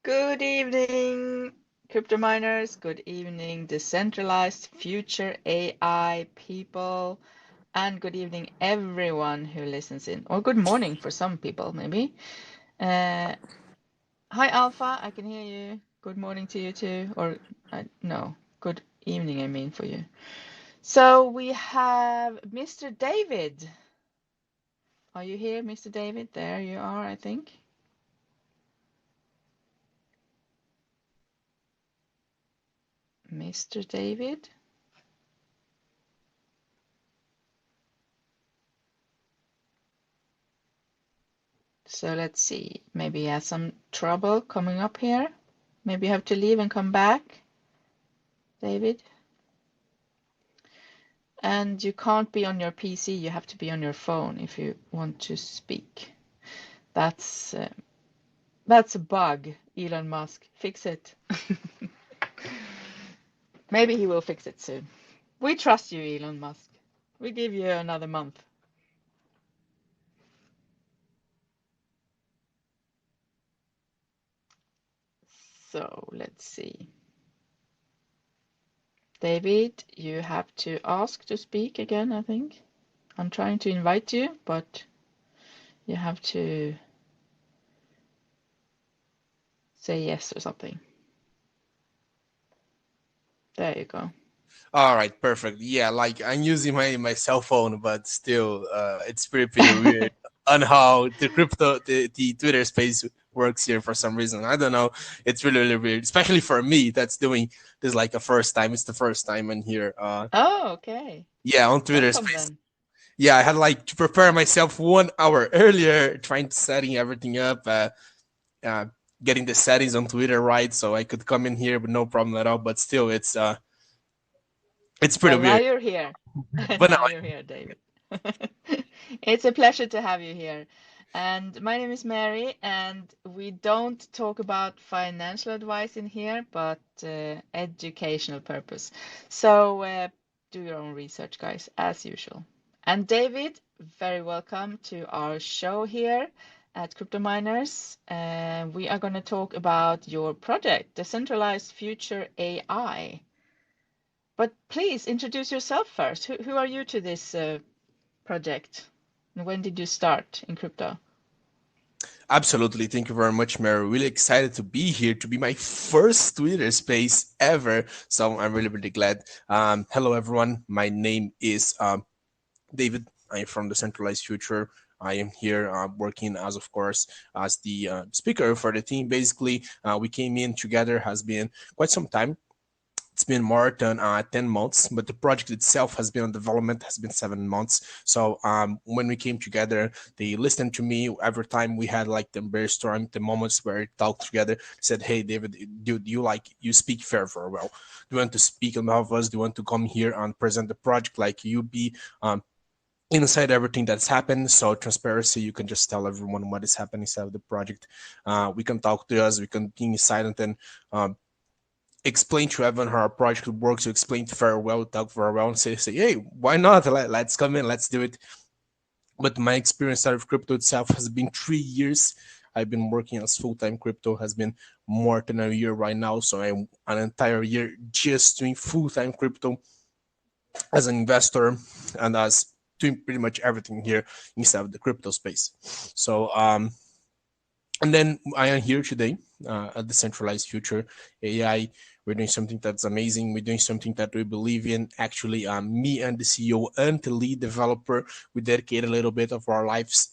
Good evening, crypto miners. Good evening, decentralized future AI people. And good evening, everyone who listens in. Or good morning for some people, maybe. Hi, Alpha. I can hear you. Good morning to you too. Or no, good evening, I mean, for you. So we have Mr. David. Are you here, Mr. David? There you are, I think. Mr. David. So let's see. Maybe he has some trouble coming up here. Maybe you have to leave and come back, David. And you can't be on your PC. You have to be on your phone if you want to speak. That's a bug, Elon Musk. Fix it. Maybe he will fix it soon. We trust you, Elon Musk. We give you another month. So let's see. David, you have to ask to speak again, I think. I'm trying to invite you, but you have to say yes or something. There you go. All right, perfect. Yeah, like I'm using my cell phone, but still, it's pretty weird on how the Twitter space works here for some reason. I don't know. It's really weird, especially for me that's doing this like a first time. It's the first time in here. Oh, okay. Yeah, on Twitter Welcome space. then. Yeah, I had like to prepare myself 1 hour earlier, trying to setting everything up, uh, getting the settings on Twitter right, so I could come in here with no problem at all. But still, it's pretty Well, now weird. you're here. But Now you're here, David. It's a pleasure to have you here. And my name is Mary, and we don't talk about financial advice in here, but educational purpose. So do your own research, guys, as usual. And David, very welcome to our show here at Crypto Miners. We are going to talk about your project, Decentralized Future AI. But please introduce yourself first. Who are you to this project? And when did you start in crypto? Absolutely. Thank you very much, Mary. Really excited to be here, to be my first Twitter space ever. So I'm really glad. Hello, everyone. My name is David. I'm from the Centralized Future. I am here working as, of course, as the speaker for the team. Basically, we came in together, has been quite some time. It's been more than 10 months, but the project itself has been on development, has been 7 months. So when we came together, they listened to me every time we had like the brainstorm, the moments where we talked together, said, hey, David, do you you speak very well. Do you want to speak on behalf of us? Do you want to come here and present the project like you be inside everything that's happened? So transparency, you can just tell everyone what is happening inside of the project. We can talk to us, we can be silent and explain to everyone how our project works, to explain very well, talk very well, and say, hey, why not? Let's come in, let's do it. But my experience out of crypto itself has been 3 years. I've been working as full-time crypto, has been more than a year right now. So I'm an entire year just doing full-time crypto as an investor and as doing pretty much everything here inside of the crypto space. So and then I am here today at the Centralized Future AI. We're doing something that's amazing. We're doing something that we believe in. Actually, me and the CEO and the lead developer, we dedicate a little bit of our lives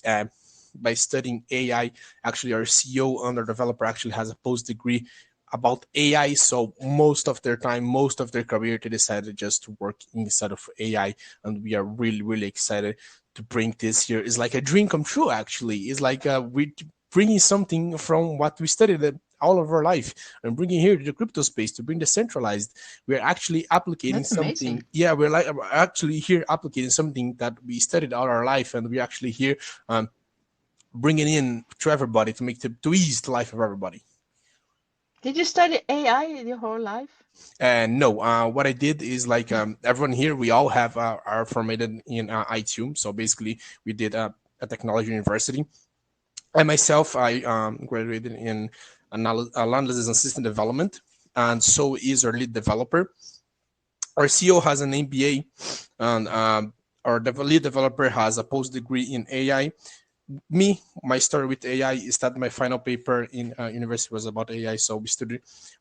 by studying AI. Actually, our CEO and our developer actually has a post degree about AI. So most of their time, most of their career, they decided just to work inside of AI. And we are really excited to bring this here. It's like a dream come true, actually. It's like we bringing something from what we studied all of our life and bringing here to the crypto space to bring the centralized. We're actually applicating That's something. amazing. Yeah, we're actually here applicating something that we studied all our life, and we're actually here bringing in to everybody to make to ease the life of everybody. Did you study AI your whole life? And no, what I did is like everyone here, we all have are formatted in ITU. So basically, we did a technology university. I myself, I graduated in analysis and system development, and so is our lead developer. Our CEO has an MBA, and our lead developer has a post degree in AI. Me, my story with AI is that my final paper in university was about AI. So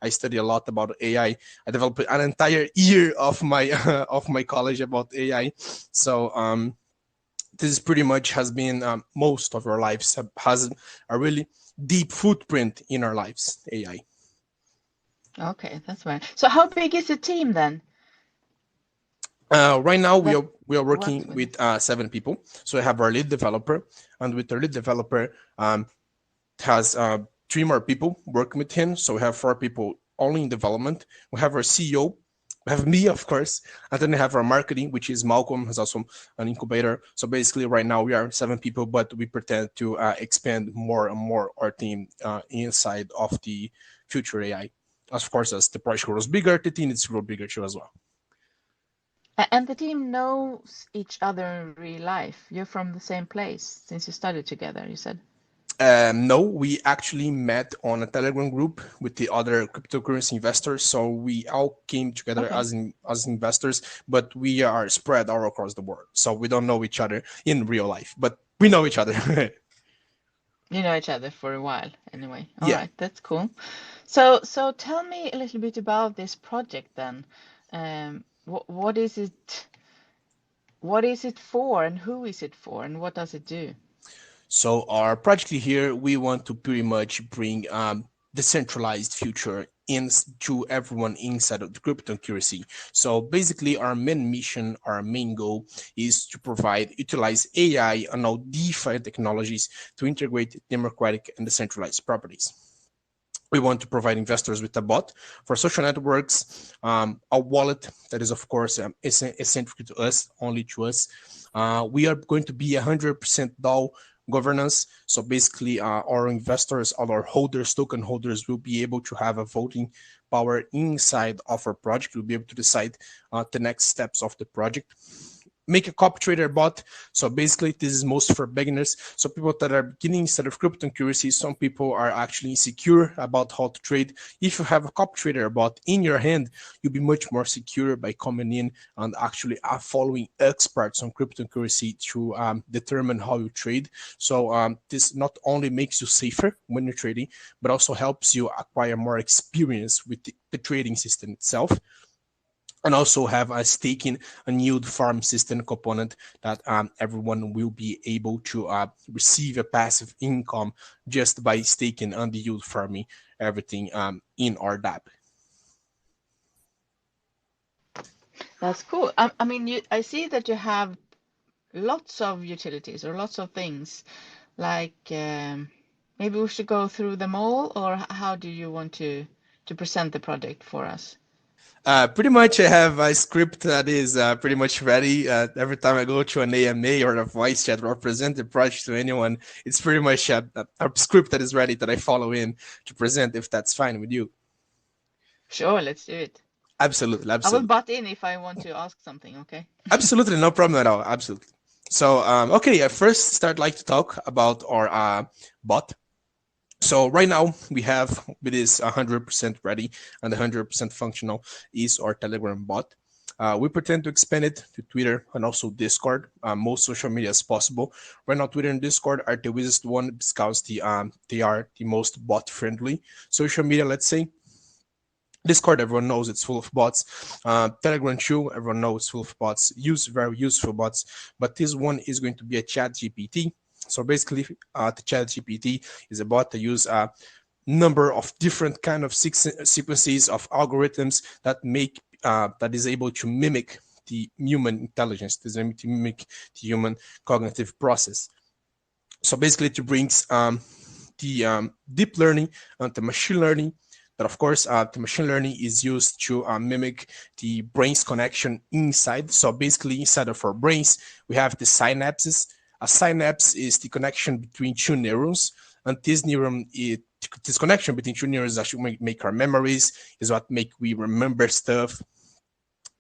I study a lot about AI. I developed an entire year of my of my college about AI. So this is pretty much has been most of our lives, has a really deep footprint in our lives. AI. Okay, that's right. So how big is the team then Right now that we are works working with it? with 7 people. So I have our lead developer, and with our lead developer, has 3 more people working with him. So we have 4 people only in development. We have our CEO, we have me, of course, and then we have our marketing, which is Malcolm, who's also an incubator. So basically, right now we are 7 people, but we pretend to expand more and more our team inside of the future AI. Of course, as the project grows bigger, the team needs to grow bigger too as well. And the team knows each other in real life. You're from the same place since you studied together, you said. No, we actually met on a Telegram group with the other cryptocurrency investors. So we all came together Okay. as investors, but we are spread all across the world. So we don't know each other in real life, but we know each other. You know each other for a while anyway. All Yeah. right, that's cool. So tell me a little bit about this project then. What is it? What is it for, and who is it for, and what does it do? So our project here, we want to pretty much bring decentralized future in to everyone inside of the cryptocurrency. So basically, our main mission, our main goal is to utilize AI and all DeFi technologies to integrate democratic and decentralized properties. We want to provide investors with a bot for social networks, a wallet that is, of course, eccentric to us, only to us. We are going to be 100% DAO governance. So basically, our investors, all our holders, token holders, will be able to have a voting power inside of our project. We'll be able to decide the next steps of the project. Make a copy trader bot. So basically, this is most for beginners. So people that are beginning instead of cryptocurrency, some people are actually insecure about how to trade. If you have a copy trader bot in your hand, you'll be much more secure by coming in and actually following experts on cryptocurrency to determine how you trade. So this not only makes you safer when you're trading, but also helps you acquire more experience with the trading system itself, and also have a staking and yield farm system component that everyone will be able to receive a passive income just by staking and the yield farming everything in our dApp. That's cool. I mean, I see that you have lots of utilities or lots of things. Like maybe we should go through them all, or how do you want to present the project for us? Pretty much, I have a script that is pretty much ready. Every time I go to an AMA or a voice chat or present the project to anyone, it's pretty much a script that is ready that I follow in to present, if that's fine with you. Sure, let's do it. Absolutely, I will absolutely. butt in if I want to ask something, okay? Absolutely, no problem at all. Absolutely. So, okay, I first start like to talk about our bot. So right now we have it is 100% ready and 100% functional is our Telegram bot. We pretend to expand it to Twitter and also Discord, most social media as possible. Right now, Twitter and Discord are the easiest one because they are the most bot friendly social media. Let's say Discord, everyone knows it's full of bots. Telegram too, everyone knows it's full of bots. Use very useful bots, but this one is going to be a Chat GPT. So basically, the Chat GPT is a bot that use a number of different kind of sequences of algorithms that make that is able to mimic the human intelligence, to mimic the human cognitive process. So basically, it brings the deep learning and the machine learning. But of course, the machine learning is used to mimic the brain's connection inside. So basically, inside of our brains, we have the synapses. A synapse is the connection between two neurons, and this connection between two neurons actually make our memories, is what make we remember stuff,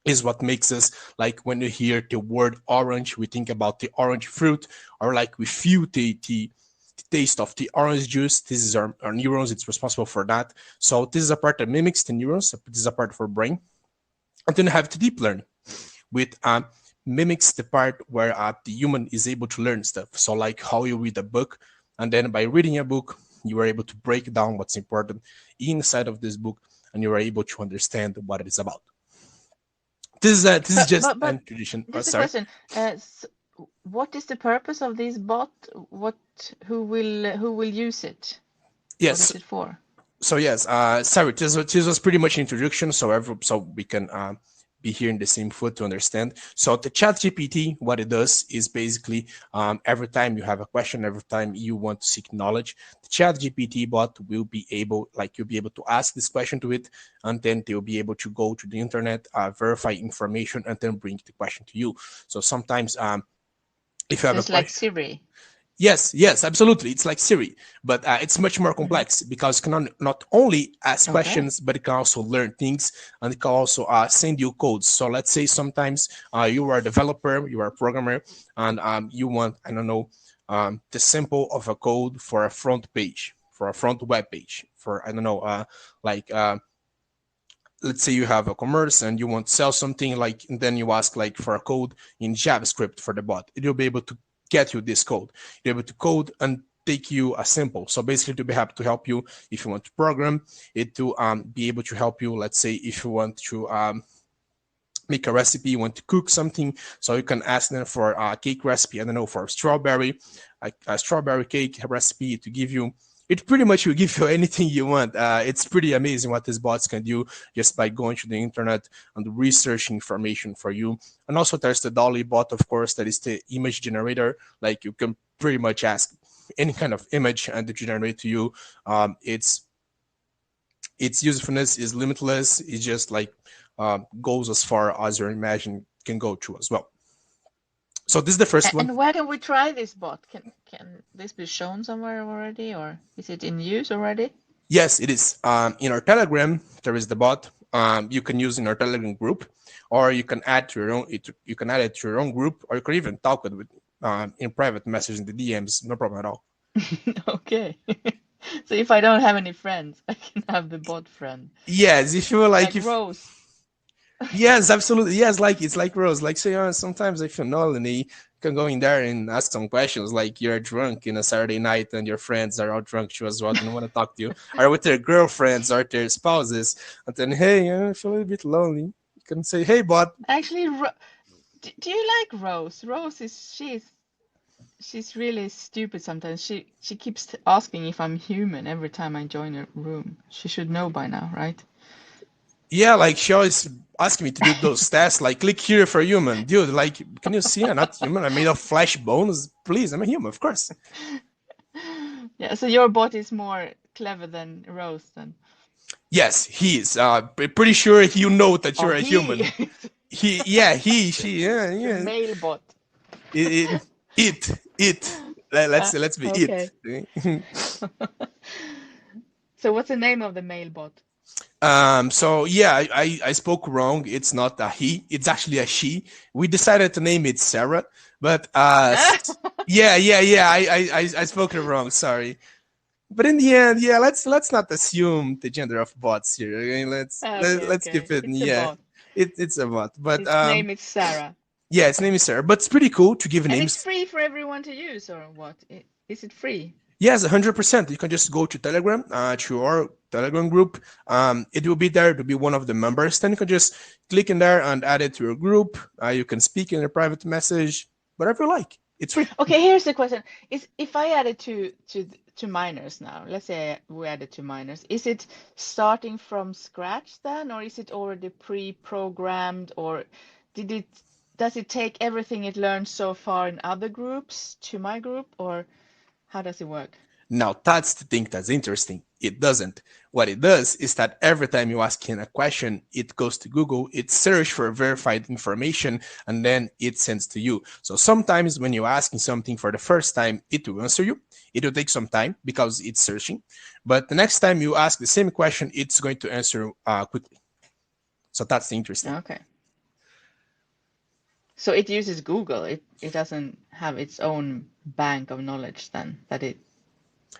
is what makes us, like when you hear the word orange, we think about the orange fruit, or like we feel the taste of the orange juice. This is our neurons. It's responsible for that. So this is a part that mimics the neurons. This is a part of our brain. And then you have the deep learning, which mimics the part where the human is able to learn stuff. So like how you read a book, and then by reading a book, you are able to break down what's important inside of this book, and you are able to understand what it is about. This is just But an introduction. Oh, just a sorry. question. What is the purpose of this bot? Who will use it? What Yes. is it for? So yes, sorry. This was pretty much introduction, so we can be here in the same foot to understand. So the chat GPT, what it does is basically every time you have a question, every time you want to seek knowledge, the chat GPT bot will be able, like you'll be able to ask this question to it, and then they'll be able to go to the internet, verify information, and then bring the question to you. So sometimes if you have So a it's like question. Siri. Yes, absolutely. It's like Siri, but it's much more complex because it can not only ask Okay. questions, but it can also learn things, and it can also send you codes. So let's say sometimes you are a developer, you are a programmer, and you want, I don't know, the sample of a code for a front page, for a front web page, for, I don't know, like let's say you have a commerce and you want to sell something, like, and then you ask like for a code in JavaScript for the bot. It will be able to get you this code. You're able to code and take you a sample. So basically to be happy to help you if you want to program it, to be able to help you. Let's say if you want to make a recipe, you want to cook something, so you can ask them for a cake recipe, I don't know, for strawberry, a strawberry cake recipe to give you. It pretty much will give you anything you want. It's pretty amazing what these bots can do just by going to the internet and researching information for you. And also there's the Dolly bot, of course, that is the image generator. Like you can pretty much ask any kind of image and it generate to you. Its usefulness is limitless. It just like goes as far as your imagination can go to as well. So this is the first one. And where can we try this bot? Can this be shown somewhere already, or is it in use already? Yes, it is. In our Telegram, there is the bot. You can use in our Telegram group, or you can add to your own. You can add it to your own group, or you can even talk with in private message in the DMs. No problem at all. Okay. So if I don't have any friends, I can have the bot friend. Yes, if you like, Like Rose. Yes, absolutely. Yes, like it's like Rose. Like say, sometimes if you're lonely, you can go in there and ask some questions. Like you're drunk in a Saturday night and your friends are all drunk too as well, don't want to talk to you, or with their girlfriends or their spouses. And then, hey, I feel a little bit lonely. You can say, hey, bot. Actually, do you like Rose? Rose she's really stupid sometimes. She keeps asking if I'm human every time I join a room. She should know by now, right? Yeah, like she always asking me to do those tests. Like, click here for human, dude. Like, can you see I'm not human? I'm made of flesh bones. Please, I'm a human, of course. Yeah, so your bot is more clever than Rose then. Yes, he is. Pretty sure you know that Oh, you're a he human. She, yeah, it's a yeah. male bot. It. Let's be Okay. it. So what's the name of the male bot? So yeah, I spoke wrong. It's not a he. It's actually a she. We decided to name it Sarah, but yeah. I spoke it wrong. Sorry. But in the end, yeah, let's not assume the gender of bots here. Okay? Let's keep Okay. it. It's a Yeah, bot. it's a bot. But Its name is Sarah. yeah, its name is Sarah. But it's pretty cool to give And it's names. free for everyone to use, or what? Is it free? Yes, 100%. You can just go to Telegram, to our Telegram group. It will be there to be one of the members. Then you can just click in there and add it to your group. You can speak in a private message, whatever you like. It's free. Okay, here's the question: is if I add it to minors now, let's say we add it to minors, is it starting from scratch then, or is it already pre-programmed, or does it take everything it learned so far in other groups to my group, or how does it work? Now, that's the thing that's interesting. It doesn't. What it does is that every time you ask it a question, it goes to Google, it searches for verified information, and then it sends to you. So sometimes when you're asking something for the first time, it will answer you. It will take some time because it's searching. But the next time you ask the same question, it's going to answer quickly. So that's interesting. Okay. So it uses Google. It doesn't have its own bank of knowledge then that it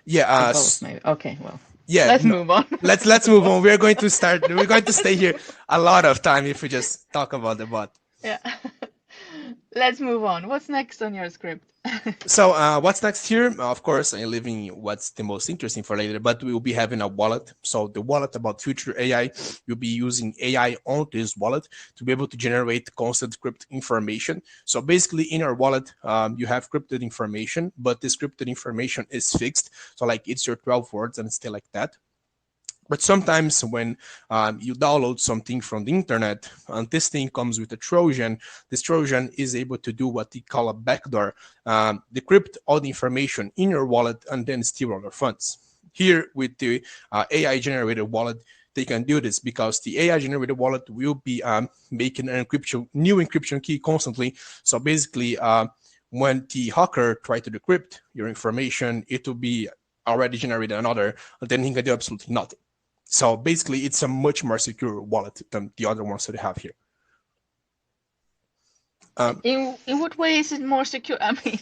Yeah. To both, maybe. Okay, well, Yeah. let's No. move on. Let's move on. We're going to start. We're going to stay here a lot of time if we just talk about the bot. Yeah. Let's move on. What's next on your script? So what's next here? Of course, I'm leaving what's the most interesting for later, but we will be having a wallet. So the wallet about future AI, you'll be using AI on this wallet to be able to generate constant crypted information. So basically in our wallet, you have crypted information, but this crypted information is fixed. So like it's your 12 words and stay like that. But sometimes when you download something from the internet and this thing comes with a Trojan, this Trojan is able to do what they call a backdoor, decrypt all the information in your wallet and then steal all your funds. Here with the AI generated wallet, they can do this because the AI generated wallet will be making an new encryption key constantly. So basically, when the hacker try to decrypt your information, it will be already generated another, and then he can do absolutely nothing. So basically, it's a much more secure wallet than the other ones that I have here. In what way is it more secure? I mean,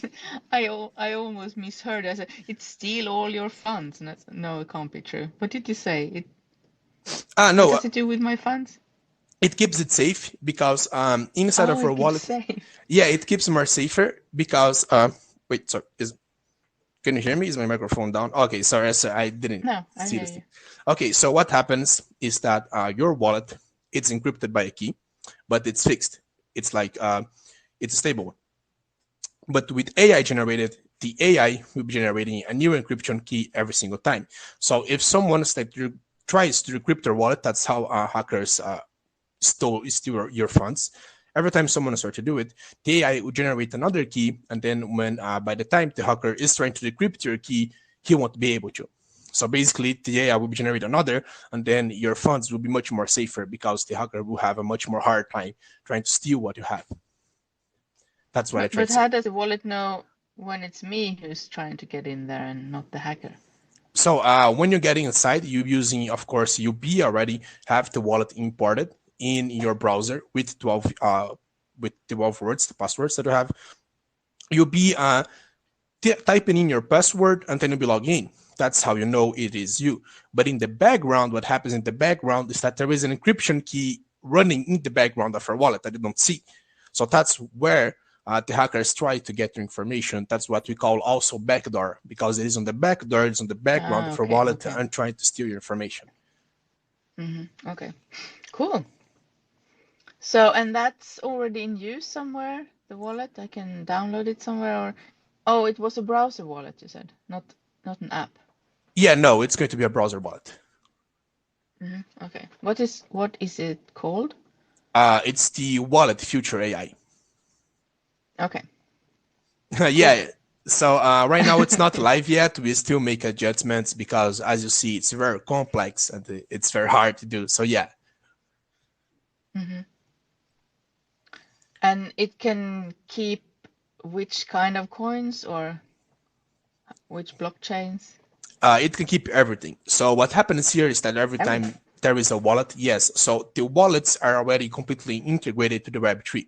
I almost misheard. I said it steal all your funds. No, it can't be true. What did you say? What No, does it do with my funds? it keeps it safe because inside Oh, of our it keeps wallet, safe. yeah, it keeps more safer because wait, sorry, can you hear me? Is my microphone down? Okay, sorry, I didn't No, I see hear this thing. you. Okay, so what happens is that your wallet, it's encrypted by a key, but it's fixed. It's like it's a stable one. But with AI generated, the AI will be generating a new encryption key every single time. So if someone tries to decrypt their wallet, that's how hackers steal your funds. Every time someone starts to do it, the AI will generate another key, and then when by the time the hacker is trying to decrypt your key, he won't be able to. So basically, the AI will generate another, and then your funds will be much more safer because the hacker will have a much more hard time trying to steal what you have. That's what I tried But to say. how does the wallet know when it's me who's trying to get in there and not the hacker? So when you're getting inside, you're using, of course, you'll be already have the wallet imported in your browser with 12 words, the passwords that you have. You'll be typing in your password and then you'll be logging in. That's how you know it is you. But in the background, what happens in the background is that there is an encryption key running in the background of your wallet that you don't see. So that's where the hackers try to get your information. That's what we call also backdoor, because it is on the backdoor, it's on the background of your Okay, wallet okay. and trying to steal your information. Okay, cool. So, and that's already in use somewhere, the wallet? I can download it somewhere or oh, it was a browser wallet, you said, not an app. Yeah, no, it's going to be a browser wallet. Okay. What is it called? It's the wallet future AI. Okay, cool. Yeah. So right now it's not live yet. We still make adjustments because, as you see, it's very complex and it's very hard to do. So yeah. And it can keep which kind of coins or which blockchains? It can keep everything. So what happens here is that every time Everything. there is a wallet, yes. So the wallets are already completely integrated to the Web3.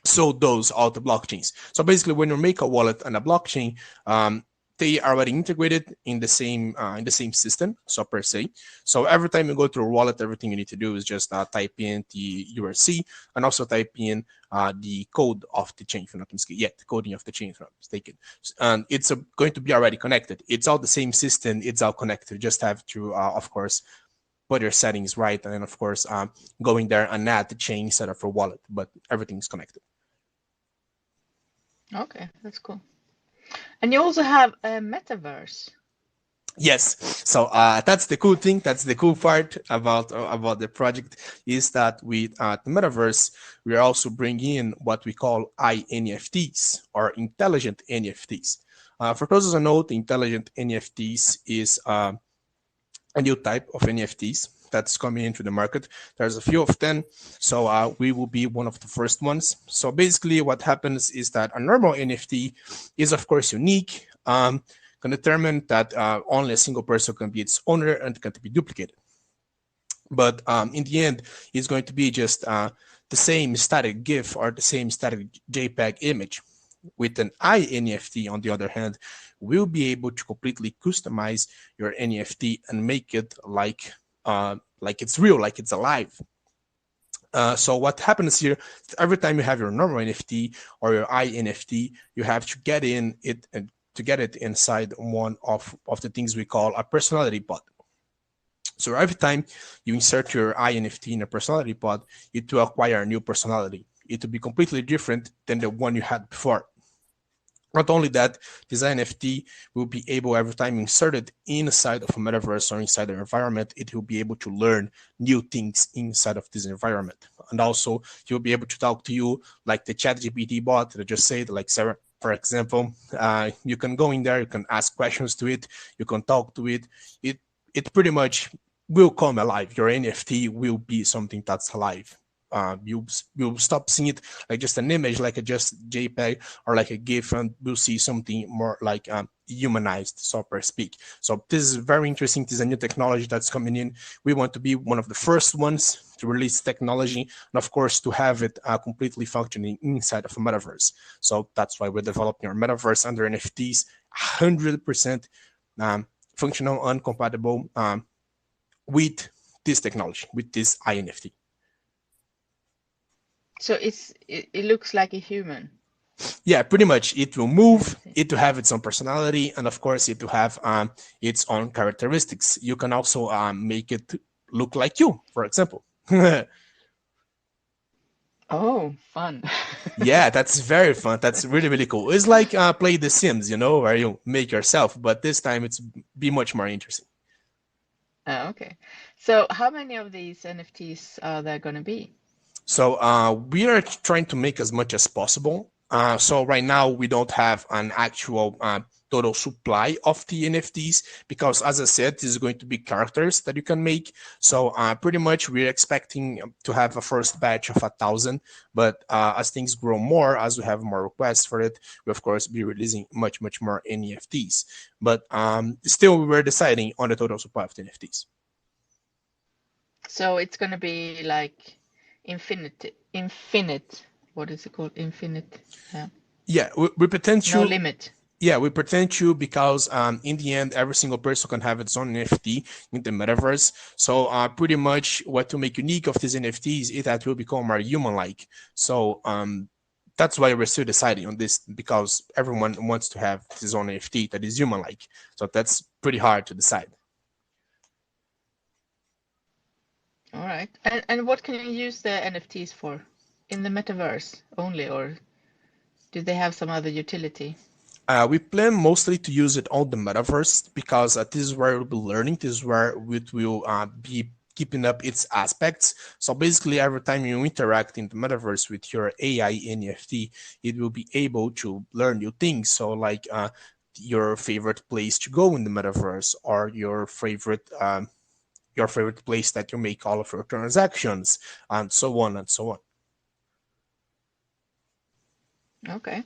So those are the blockchains. So basically, when you make a wallet and a blockchain, they are already integrated in the same system. So per se, so every time you go to a wallet, everything you need to do is just type in the URC and also type in the code of the chain. If you're not mistaken, yeah, the coding of the chain. If I'm not mistaken, and it's going to be already connected. It's all the same system. It's all connected. You just have to, of course, put your settings right, and then of course, going there and add the chain setup for wallet. But everything's connected. Okay, that's cool. And you also have a metaverse. Yes, so that's the cool thing. That's the cool part about the project is that with the metaverse, we are also bringing in what we call INFTs or intelligent NFTs. For those who don't know, the intelligent NFTs is a new type of NFTs that's coming into the market. There's a few of them, so we will be one of the first ones. So basically, what happens is that a normal NFT is, of course, unique. Can determine that only a single person can be its owner and can't be duplicated. But in the end, it's going to be just the same static GIF or the same static JPEG image. With an INFT, on the other hand, will be able to completely customize your NFT and make it like it's real, like it's alive. So what happens here, every time you have your normal NFT or your INFT, you have to get in it and to get it inside one of the things we call a personality pod. So every time you insert your INFT in a personality pod, it will acquire a new personality. It will be completely different than the one you had before. Not only that, this NFT will be able, every time inserted inside of a metaverse or inside an environment, it will be able to learn new things inside of this environment. And also, he will be able to talk to you like the ChatGPT bot that I just said, like Sarah, for example. You can go in there, you can ask questions to it, you can talk to it. It pretty much will come alive. Your NFT will be something that's alive. You'll stop seeing it like just an image, like a just JPEG or like a GIF, and we'll see something more like humanized, so per speak. So this is very interesting. This is a new technology that's coming in. We want to be one of the first ones to release technology, and of course to have it completely functioning inside of a metaverse. So that's why we're developing our metaverse under NFTs, 100% functional and compatible with this technology, with this INFT. So it looks like a human. Yeah, pretty much. It will move, it will have its own personality, and of course, it will have its own characteristics. You can also make it look like you, for example. Oh, fun. Yeah, that's very fun. That's really, really cool. It's like play The Sims, where you make yourself, but this time it's be much more interesting. Okay. So how many of these NFTs are there going to be? So we are trying to make as much as possible. So right now we don't have an actual total supply of the NFTs because, as I said, this is going to be characters that you can make. So pretty much we're expecting to have a first batch of 1,000. But as things grow more, as we have more requests for it, we of course be releasing much more NFTs. But still, we were deciding on the total supply of the NFTs. So it's going to be like infinite. What is it called? Infinite. Yeah, we potential. No limit. Yeah, we pretend to because in the end, every single person can have its own NFT in the metaverse. So pretty much what will make unique of these NFTs is that will become more human-like. So that's why we're still deciding on this, because everyone wants to have his own NFT that is human-like. So that's pretty hard to decide. All right. And what can you use the NFTs for? In the metaverse only, or do they have some other utility? We plan mostly to use it on the metaverse because this is where we'll be learning. This is where it will be keeping up its aspects. So basically, every time you interact in the metaverse with your AI NFT, it will be able to learn new things. So like your favorite place to go in the metaverse, or your favorite place that you make all of your transactions, and so on and so on. Okay.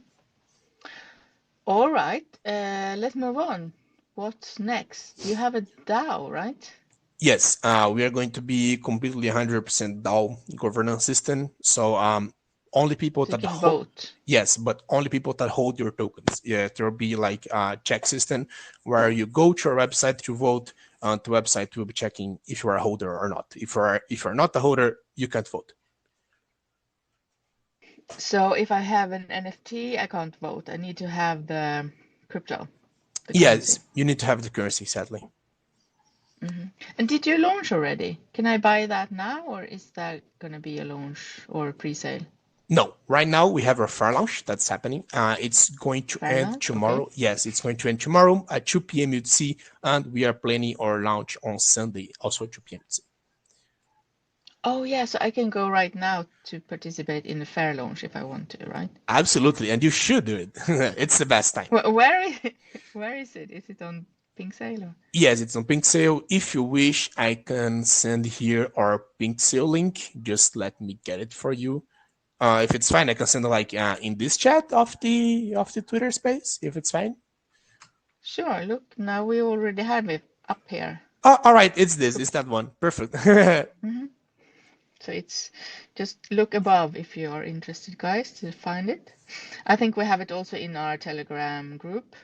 All right. Let's move on. What's next? You have a DAO, right? Yes, we are going to be completely 100% DAO governance system. So only people So you that can vote. yes, but only people that hold your tokens. Yeah, there will be like a check system where you go to our website to vote. The website will be checking if you are a holder or not. If you're not a holder, you can't vote. So if I have an NFT, I can't vote. I need to have the crypto, the Yes, currency. you need to have the currency, sadly. And did you launch already? Can I buy that now, or is that going to be a launch or a pre-sale? No, right now we have our fair launch that's happening. It's going to Fair end launch, okay. tomorrow. Yes, it's going to end tomorrow at 2 p.m. UTC, and we are planning our launch on Sunday, also 2 p.m. UTC. Oh yeah, so I can go right now to participate in the fair launch if I want to, right? Absolutely, and you should do it. It's the best time. Where is it? Is it on Pink Sale? Or? Yes, it's on Pink Sale. If you wish, I can send here our Pink Sale link. Just let me get it for you. If it's fine, I can send it like in this chat of the Twitter space. If it's fine. Sure. Look, now we already have it up here. Oh, all right, it's this. It's that one. Perfect. So it's just look above if you are interested, guys, to find it. I think we have it also in our Telegram group.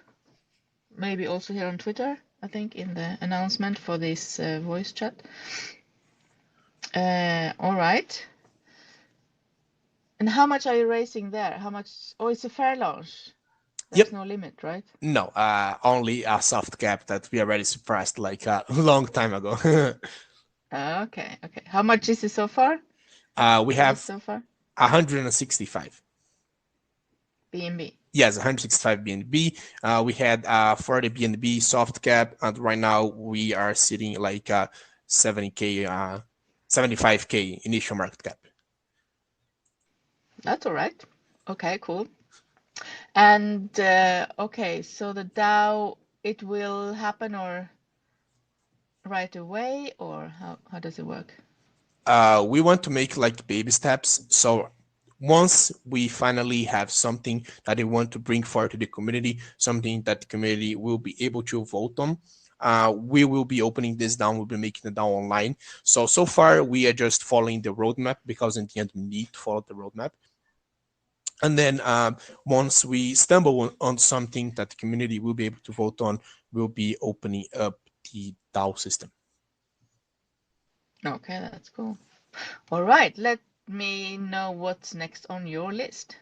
maybe also here on Twitter, I think, in the announcement for this voice chat. All right. And how much are you raising there? How much? Oh, it's a fair launch. There's Yep. no limit, right? No, only a soft cap that we already suppressed like a long time ago. Okay, okay. How much is it so far? We Raised have so far? 165. BNB. Yes, 165 BNB. We had 40 BNB soft cap, and right now we are sitting like 70k, 75k initial market cap. That's all right. Okay, cool. And okay, so the DAO, it will happen or right away, or how does it work? We want to make like baby steps. So once we finally have something that we want to bring forward to the community, something that the community will be able to vote on, we will be opening this down. We'll be making it down online. So far we are just following the roadmap, because in the end we need to follow the roadmap. And then once we stumble on something that the community will be able to vote on, we'll be opening up the DAO system. Okay, that's cool. All right, let me know what's next on your list.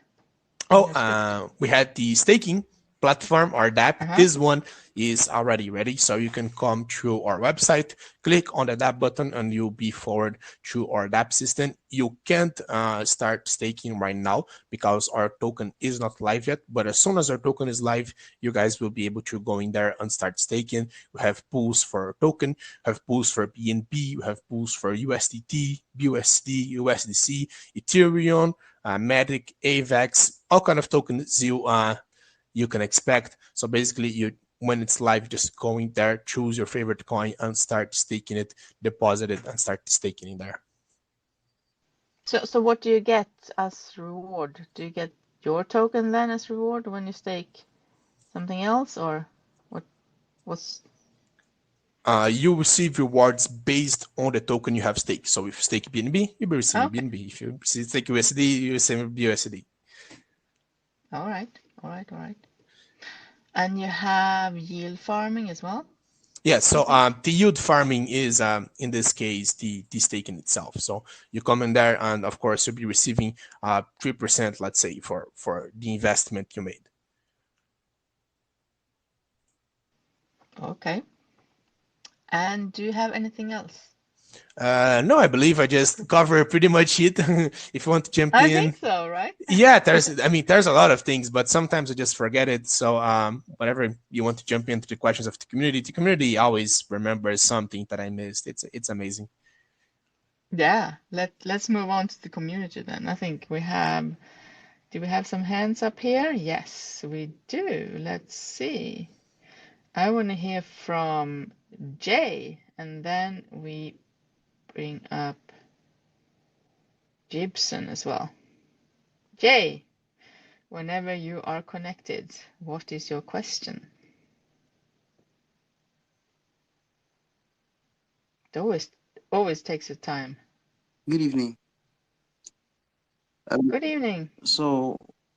We had the staking platform or DApp. This one is already ready, so you can come through our website, click on the DApp button, and you'll be forward to our DApp system. You can't start staking right now because our token is not live yet, but as soon as our token is live, you guys will be able to go in there and start staking. We have pools for token, have pools for BNB, we have pools for USDT, BUSD, USDC, Ethereum, Matic, AVAX, all kind of tokens you can expect. So basically, when it's live, just go in there, choose your favorite coin, and start staking it, deposit it, and start staking in there. So what do you get as reward? Do you get your token then as reward when you stake something else, or what's? You receive rewards based on the token you have staked. So if you stake BNB, you'll be receiving BNB. If you stake USD, you receive USD. All right. And you have yield farming as well? Yeah, so the yield farming is, in this case, the staking itself. So you come in there, and of course, you'll be receiving 3%, let's say, for the investment you made. Okay. And do you have anything else? No, I believe I just cover pretty much it. If you want to jump in. I think so, right? Yeah, there's a lot of things, but sometimes I just forget it. So whatever you want to jump into the questions of the community always remembers something that I missed. It's amazing. Yeah, let's move on to the community then. I think we have, do we have some hands up here? Yes, we do. Let's see. I want to hear from Jay, and then we bring up Gibson as well. Jay, whenever you are connected, what is your question? It always takes your time. Good evening. Good evening.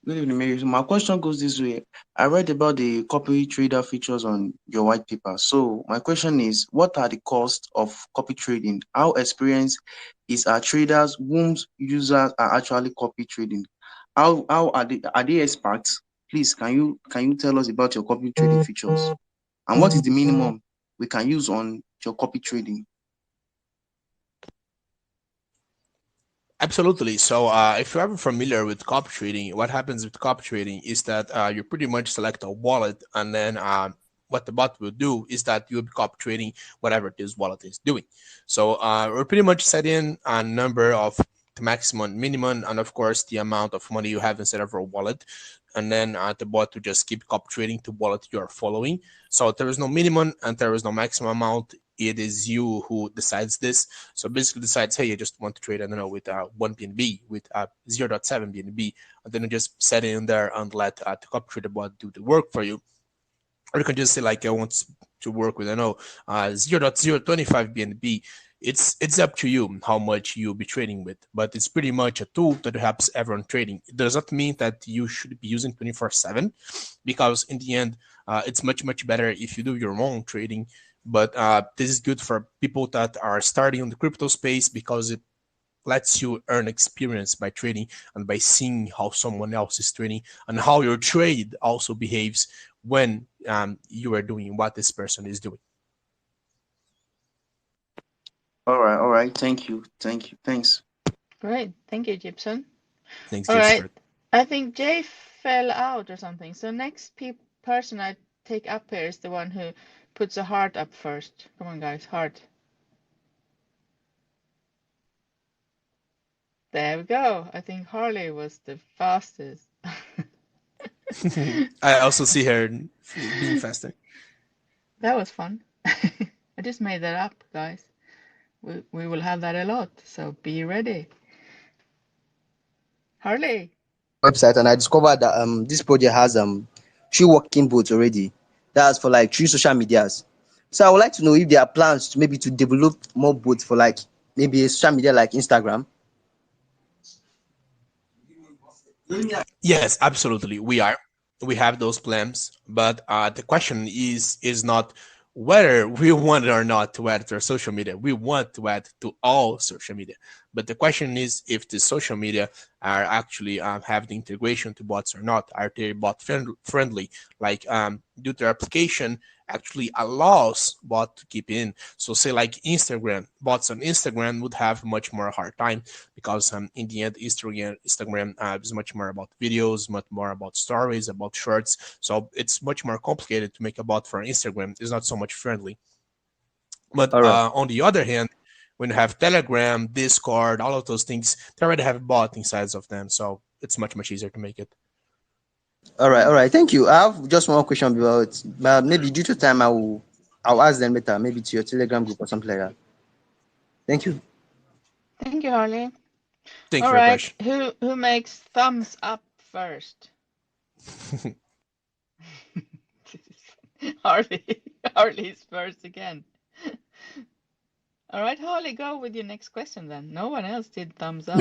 Good evening, Mary. So my question goes this way. I read about the copy trader features on your white paper. So my question is, what are the costs of copy trading? How experienced is our traders whose users are actually copy trading? How are they experts? Please, can you tell us about your copy trading features? And what is the minimum we can use on your copy trading? Absolutely. So if you're ever familiar with copy trading, what happens with copy trading is that you pretty much select a wallet, and then what the bot will do is that you'll be copy trading whatever this wallet is doing. So we're pretty much setting a number of the maximum, minimum, and of course the amount of money you have inside of your wallet. And then the bot will just keep copy trading the wallet you are following. So there is no minimum and there is no maximum amount. It is you who decides this. So basically decides, hey, I just want to trade, I don't know, with 1 BNB, with 0.7 BNB, and then you just set it in there and let the copy trader bot do the work for you. Or you can just say, like, I want to work with, I know, 0.025 BNB. it's up to you how much you'll be trading with, but it's pretty much a tool that helps everyone trading. It does not mean that you should be using 24/7, because in the end, it's much better if you do your own trading. But this is good for people that are starting on the crypto space, because it lets you earn experience by trading and by seeing how someone else is trading and how your trade also behaves when you are doing what this person is doing. All right. Thank you. Thanks. Great. Thank you, Gibson. Thanks, All right. Gibson. I think Jay fell out or something. So next person I take up here is the one who puts a heart up first. Come on, guys, heart. There we go. I think Harley was the fastest. I also see her being faster. That was fun. I just made that up, guys. We will have that a lot, so be ready. Harley. Website and I discovered that this project has three working boats already. That's for like three social medias. So I would like to know if there are plans to maybe to develop more boats for like maybe a social media like Instagram. Yes, absolutely. We have those plans, but the question is not whether we want or not to add to our social media. We want to add to all social media, but the question is if the social media are actually have the integration to bots or not. Are they bot friendly? Like do their application actually allows bot to keep in? So say like Instagram, bots on Instagram would have much more hard time, because in the end, Instagram is much more about videos, much more about stories, about shorts. So it's much more complicated to make a bot for Instagram. It's not so much friendly. But All right. on the other hand, when you have Telegram, Discord, all of those things, they already have a bot inside of them. So it's much easier to make it. All right. Thank you. I have just one question about maybe due to time I'll ask them later, maybe to your Telegram group or something like that. Thank you. Thank you, Harley. Thank you All for your right, question. who makes thumbs up first? Harley. Harley's first again. All right, Harley, go with your next question then. No one else did thumbs up.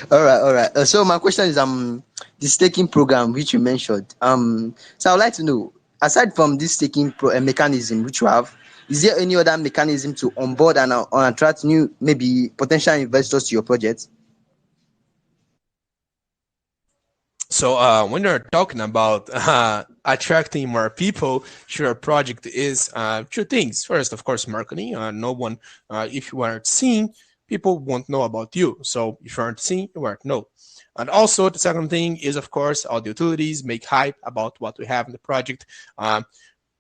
All right. So my question is the staking program which you mentioned. So I would like to know, aside from this mechanism which you have, is there any other mechanism to onboard and attract new maybe potential investors to your project? So when you're talking about attracting more people to your project, is two things. First, of course, marketing. No one, if you aren't seen, people won't know about you. So if you aren't seen, you won't know. And also the second thing is, of course, all the utilities make hype about what we have in the project.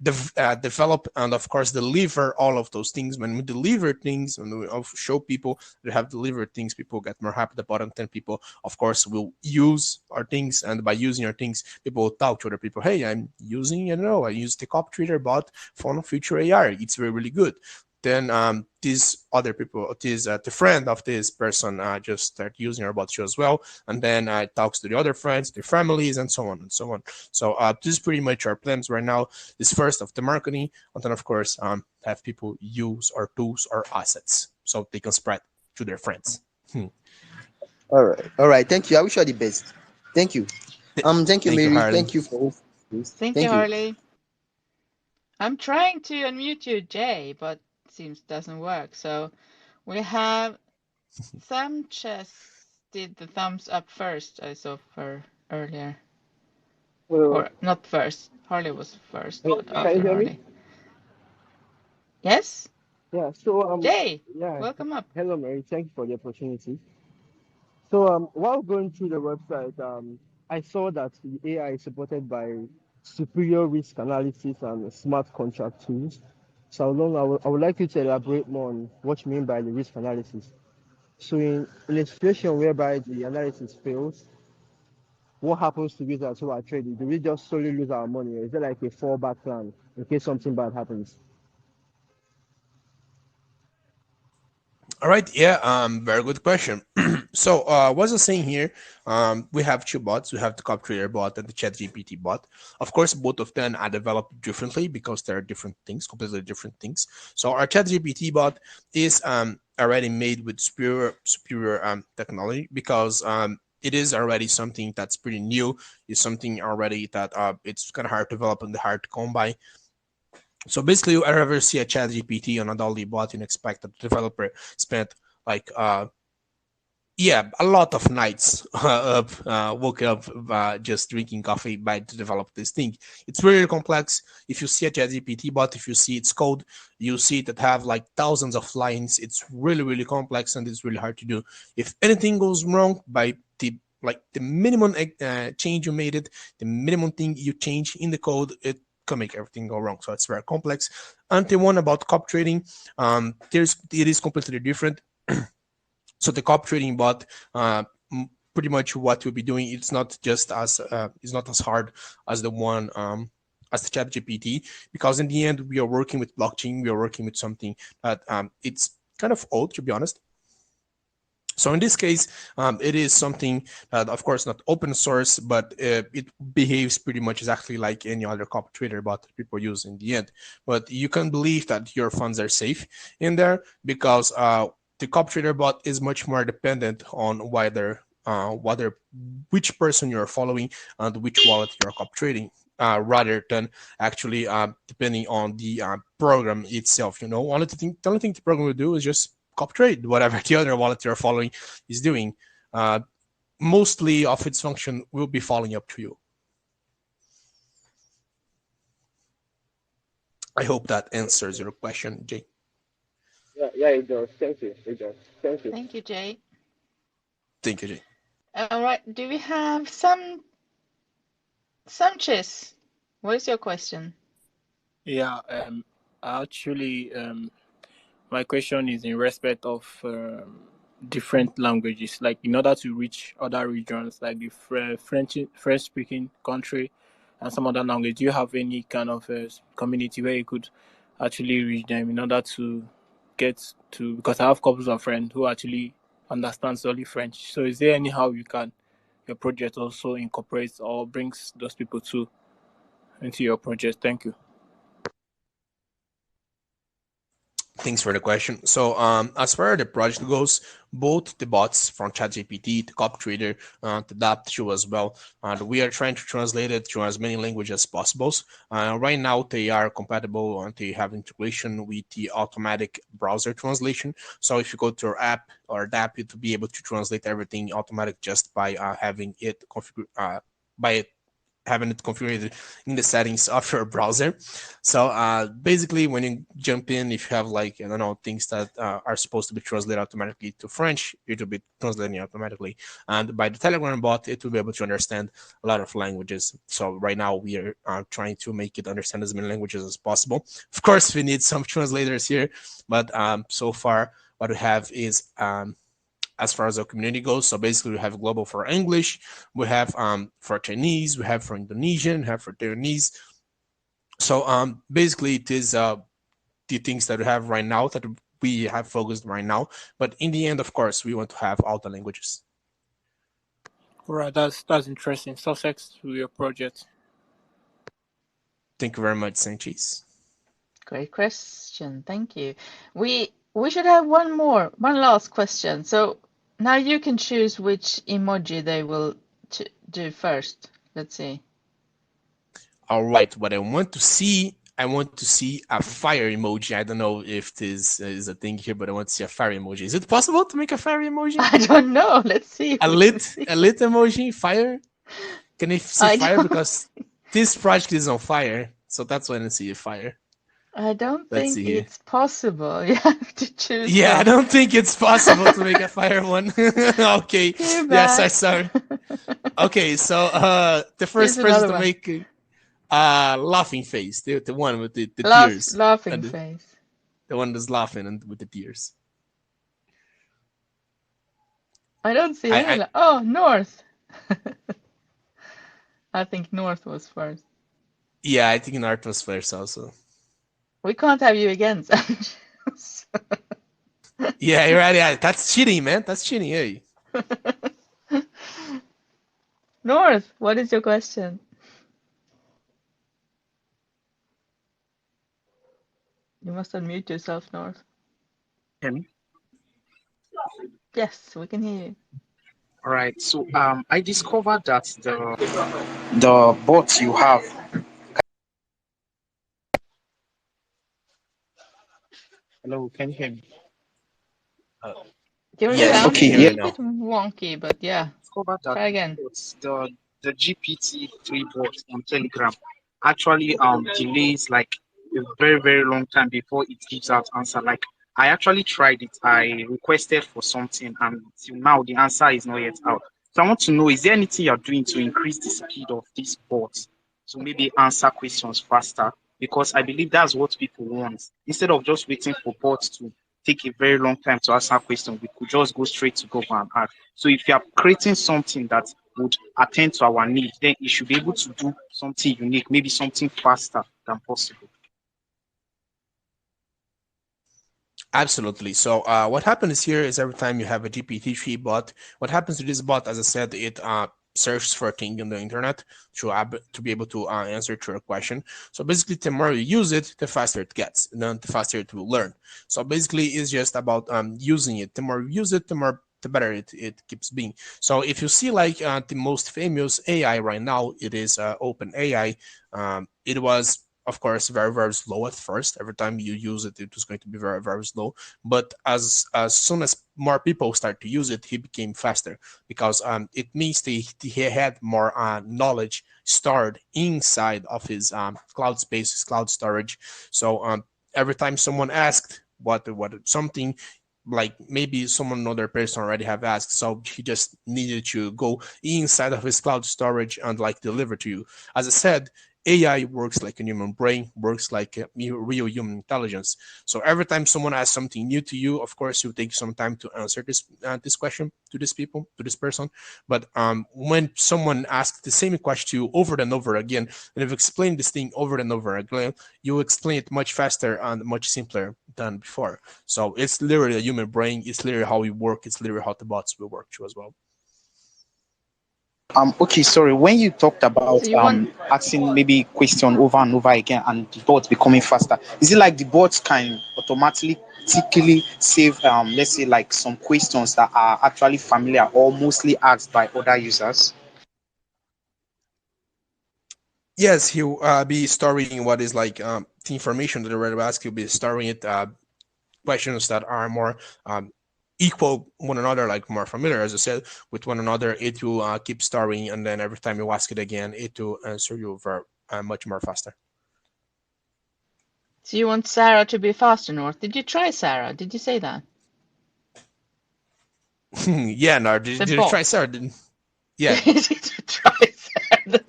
Develop and of course deliver all of those things. When we deliver things, when we show people that have delivered things, people get more happy about it. And people of course will use our things, and by using our things, people will talk to other people. Hey, I'm using, I don't know, I use the cop trader bot for future AR, it's really good. Then these other people, this the friend of this person just start using our bot show as well, and then talks to the other friends, their families, and so on and so on. So this is pretty much our plans right now. Is first of the marketing, and then of course have people use our tools or assets so they can spread to their friends. All right. Thank you. I wish you all the best. Thank you. Thank you, Thank you, Mary. Harley. Thank you for this. Thank you, Thank you. Harley. I'm trying to unmute you, Jay, but seems doesn't work. So we have Sanchez did the thumbs up first. I saw her earlier. Hello. Or not first. Harley was first, Hello. but Can you after hear me? Harley. Yes? Yeah. So Jay, yeah. welcome up. Hello, Mary. Thank you for the opportunity. So while going through the website, I saw that the AI is supported by superior risk analysis and smart contract tools. So I would like you to elaborate more on what you mean by the risk analysis. So in a situation whereby the analysis fails, what happens to users who are trading? Do we just solely lose our money, or is there like a fallback plan in case something bad happens? All right, yeah, very good question. So, what I was saying here, we have two bots. We have the CopTrader bot and the ChatGPT bot. Of course, both of them are developed differently because they're different things, completely different things. So, our ChatGPT bot is already made with superior technology because it is already something that's pretty new. It's something already that it's kind of hard to develop and hard to come by. So basically, you ever see a ChatGPT on a Dolly bot, and expect that the developer spent like yeah, a lot of nights up, woke up just drinking coffee by to develop this thing. It's really complex. If you see a ChatGPT bot, if you see its code, you see that have like thousands of lines. It's really really complex and it's really hard to do. If anything goes wrong by the minimum change you made it, the minimum thing you change in the code, it can make everything go wrong. So it's very complex. And the one about cop trading, it is completely different. So the cop trading bot, pretty much what we'll be doing, it's not as hard as the one as the chat gpt, because in the end we are working with blockchain, we are working with something that it's kind of old, to be honest. So in this case, it is something that, of course, not open source, but it behaves pretty much exactly like any other copy trader bot that people use in the end. But you can believe that your funds are safe in there, because the copy trader bot is much more dependent on whether which person you're following and which wallet you're copy trading. Rather than actually depending on the program itself. The only thing the program will do is just cop trade whatever the other wallet you're following is doing. Uh, Mostly of its function will be following up to you. I hope that answers your question, Jay. Yeah, it does. Thank you. It does. Thank you. Thank you, Jay. Thank you, Jay. All right. Do we have Sanchez? What is your question? Yeah, actually, my question is in respect of different languages. Like, in order to reach other regions, like the French-speaking country and some other language, do you have any kind of community where you could actually reach them in order to get to? Because I have couples of friends who actually understand solely French. So, is there anyhow your project also incorporates or brings those people to into your project? Thank you. Thanks for the question. So, as far as the project goes, both the bots from ChatGPT, the Cop Trader, the DAP2 as well, we are trying to translate it to as many languages as possible. Right now, they are compatible and they have integration with the automatic browser translation. So, if you go to your app or DAP, it will be able to translate everything automatic just by having it configured by having it configured in the settings of your browser. So basically, when you jump in, if you have like, I don't know, things that are supposed to be translated automatically to French, it will be translating automatically. And by the Telegram bot, it will be able to understand a lot of languages. So right now we are trying to make it understand as many languages as possible. Of course, we need some translators here, but so far what we have is as far as our community goes. So basically, we have global for English, we have for Chinese, we have for Indonesian, we have for Taiwanese. So basically, it is the things that we have right now that we have focused right now. But in the end, of course, we want to have all the languages. All right, that's interesting. Success to your project. Thank you very much, Sanchez. Great question. Thank you. We should have one last question. So now you can choose which emoji they will do first. Let's see. All right, what I want to see a fire emoji. I don't know if this is a thing here, but I want to see a fire emoji. Is it possible to make a fire emoji? I don't know. Let's see. A lit emoji, fire. Can you see fire? Because this project is on fire, so that's why I see a fire. I don't think it's possible. You have to choose. Yeah, I don't think it's possible to make a fire one. Okay. Yes, I saw. Okay, so the first person to make laughing face, the one with the tears. Laughing face. The one that's laughing and with the tears. I don't see any. Oh, North. I think North was first. Yeah, I think North was first also. We can't have you again, Sanchez. Yeah, you're right. Yeah, that's cheating, man. That's cheating. Hey. North, what is your question? You must unmute yourself, North. Hear me? Yes, we can hear you. All right. So I discovered that the bot you have. Hello, can you hear me? Uh, Your yes, we sound can Okay. is hear a Yeah. you bit now. wonky, but yeah, Discovered that try again. the GPT-3 bot on Telegram actually delays like a very very long time before it gives out answer. Like I actually tried it. I requested for something, and till now the answer is not yet out. So I want to know: is there anything you're doing to increase the speed of this bot to maybe answer questions faster? Because I believe that's what people want. Instead of just waiting for bots to take a very long time to answer questions, we could just go straight to Google and ask. So if you are creating something that would attend to our needs, then it should be able to do something unique, maybe something faster than possible. Absolutely. So what happens here is every time you have a GPT-3 bot, what happens to this bot, as I said, it searches for a thing on the internet to be able to answer to your question. So basically, the more you use it, the faster it gets, and then the faster it will learn. So basically, it's just about using it. The more you use it, the better it keeps being. So if you see like the most famous AI right now, it is OpenAI. It was of course very very slow at first. Every time you use it, it was going to be very very slow, but as soon as more people start to use it, he became faster because it means he had more knowledge stored inside of his cloud space, his cloud storage. So every time someone asked what something, like maybe someone another person already have asked, so he just needed to go inside of his cloud storage and like deliver to you. As I said, AI works like a human brain, works like a real human intelligence. So every time someone asks something new to you, of course, you take some time to answer this question to this person. But when someone asks the same question to you over and over again, and you've explained this thing over and over again, you explain it much faster and much simpler than before. So it's literally a human brain. It's literally how we work. It's literally how the bots will work too as well. Okay, sorry. When you talked So about you want, asking maybe question over and over again and the bot becoming faster, is it like the bot can automatically save let's say like some questions that are actually familiar or mostly asked by other users? Yes, he'll be storing what is like the information that the read ask. He'll be storing it questions that are more equal one another, like more familiar, as I said, with one another. It will keep storing, and then every time you ask it again, it will answer you very much more faster. so you want Sarah to be faster, North? Did you try Sarah? Did you say that? Yeah, no, The did you try bot. Sarah? Yeah. Did you try Sarah?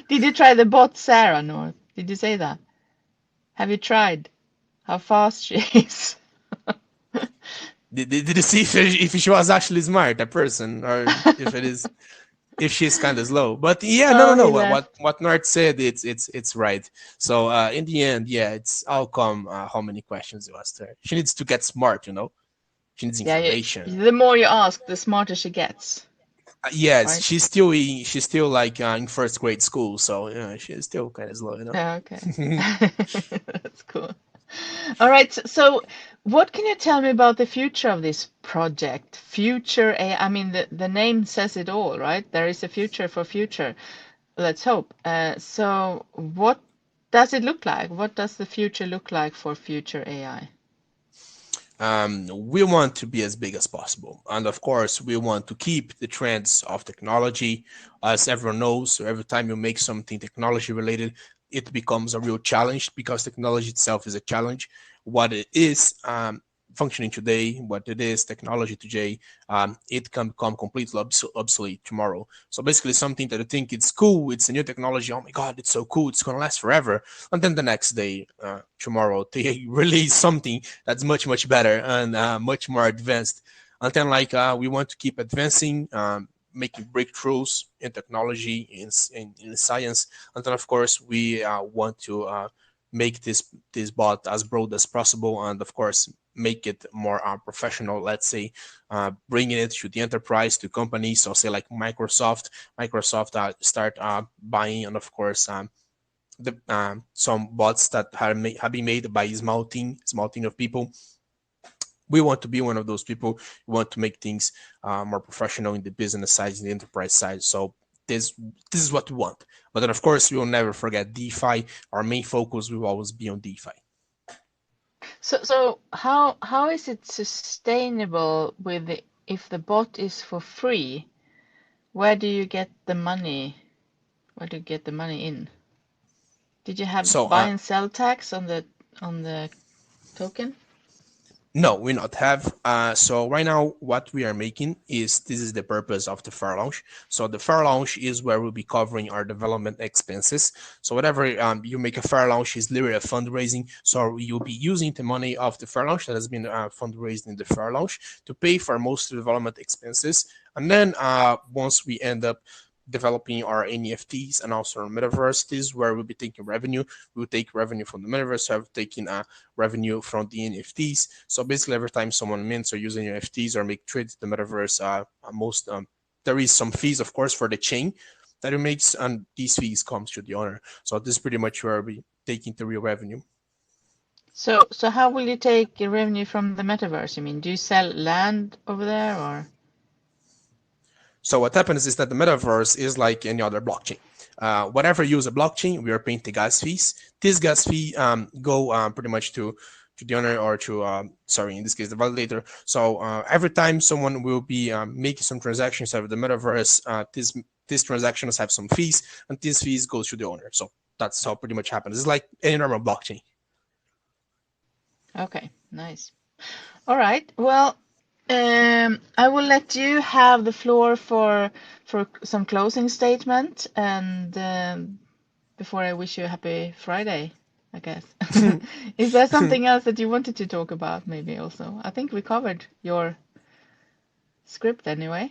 Did you try the bot Sarah, North? Did you say that? Have you tried how fast she is? Did you see if she was actually smart, a person, or if she's kind of slow? But yeah, no, no, Oh, no. he What left. what Nart said, it's right. So in the end, yeah, it's all come how many questions you asked her. She needs to get smart, you know. She needs Yeah, information. the more you ask, the smarter she gets, Yes, right? she's still like in first grade school, so yeah, she's still kind of slow, you know. Yeah, okay. That's cool. All right, so what can you tell me about the future of this project? Future AI, I mean, the name says it all, right? There is a future for future. Let's hope. So what does it look like? What does the future look like for future AI? We want to be as big as possible, and of course, we want to keep the trends of technology. As everyone knows, so every time you make something technology related, it becomes a real challenge because technology itself is a challenge. What it is functioning today, what it is technology today, it can become completely obsolete tomorrow. So basically, something that I think it's cool, it's a new technology. Oh my God, it's so cool, it's gonna last forever. And then the next day, tomorrow, they release something that's much much better and much more advanced. And then like we want to keep advancing, making breakthroughs in technology, in science, and then of course we want to make this bot as broad as possible, and of course make it more professional, let's say, bringing it to the enterprise, to companies. So say like Microsoft start buying, and of course some bots that have been made by a small team of people. We want to be one of those people. We want to make things more professional in the business side, in the enterprise side. So this is what we want. But then, of course, we will never forget DeFi. Our main focus will always be on DeFi. So how is it sustainable with if the bot is for free? Where do you get the money? Where do you get the money in? Did you have So buy and sell tax on the token? no, we not have. So right now, what we are making is this is the purpose of the fair launch. So the fair launch is where we'll be covering our development expenses. So whatever you make a fair launch is literally a fundraising. So you'll be using the money of the fair launch that has been fundraised in the fair launch to pay for most development expenses. And then once we end up developing our NFTs and also our metaverse, this is where we'll be taking revenue. We'll take revenue from the metaverse, so taking revenue from the NFTs. So basically, every time someone mints or using NFTs or make trades in the metaverse, there is some fees, of course, for the chain that it makes, and these fees comes to the owner. So this is pretty much where we taking the real revenue. So how will you take revenue from the metaverse? You mean, do you sell land over there or? So what happens is that the metaverse is like any other blockchain. Whatever you use a blockchain, we are paying the gas fees. This gas fee go pretty much to the owner or to, in this case, the validator. So every time someone will be making some transactions over the metaverse, these transactions have some fees, and these fees go to the owner. So that's how pretty much happens. It's like any normal blockchain. Okay, nice. All right. Well, I will let you have the floor for some closing statement, and before I wish you a happy Friday, I guess. Is there something else that you wanted to talk about, maybe also? I think we covered your script anyway.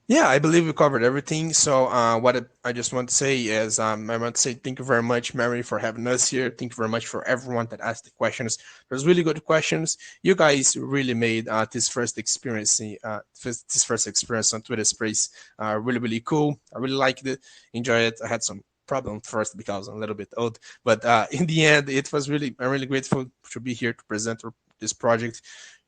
Yeah, I believe we covered everything. So what I just want to say is I want to say thank you very much, Mary, for having us here. Thank you very much for everyone that asked the questions. There's really good questions. You guys really made this first experience on Twitter Space really, really cool. I really liked it, enjoy it. I had some problem first because I'm a little bit old, but in the end, I'm really grateful to be here to present this project,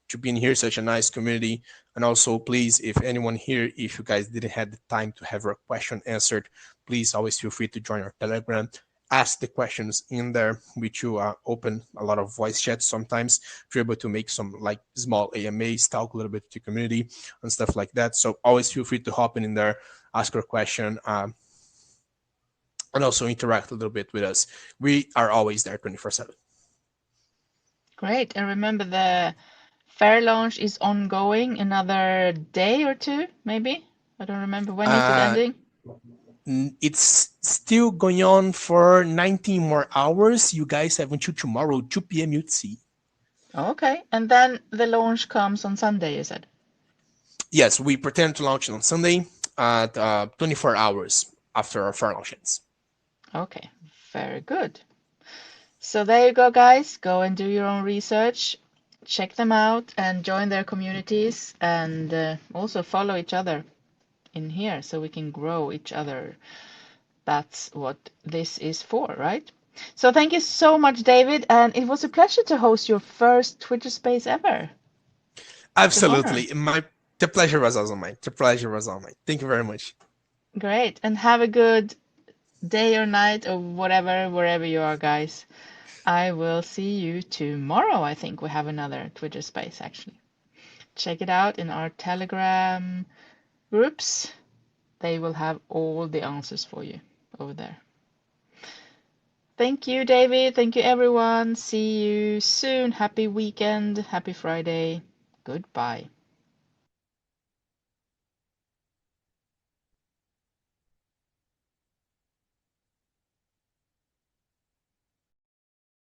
to be in here, such a nice community. And also, please, if anyone here, if you guys didn't have the time to have your question answered, please always feel free to join our Telegram. Ask the questions in there, which you open a lot of voice chats sometimes. If you're able to make some like small AMAs, talk a little bit to the community and stuff like that. So always feel free to hop in there, ask your question, and also interact a little bit with us. We are always there 24/7. Great. And remember, the fair launch is ongoing another day or two, maybe. I don't remember. When is it ending? It's still going on for 19 more hours. You guys have until tomorrow, 2 p.m. UTC. Okay. And then the launch comes on Sunday, you said? Yes, we pretend to launch it on Sunday at 24 hours after our fair launch ends. Okay, very good. So there you go, guys. Go and do your own research. Check them out and join their communities, and also follow each other in here so we can grow each other. That's what this is for, right? So thank you so much, David, and it was a pleasure to host your first Twitter Space ever. Absolutely. The pleasure was also mine. The pleasure was all mine. Thank you very much. Great, and have a good day or night or whatever, wherever you are, guys. I will see you tomorrow. I think we have another Twitter Space, actually. Check it out in our Telegram groups. They will have all the answers for you over there. Thank you, David. Thank you, everyone. See you soon. Happy weekend. Happy Friday. Goodbye.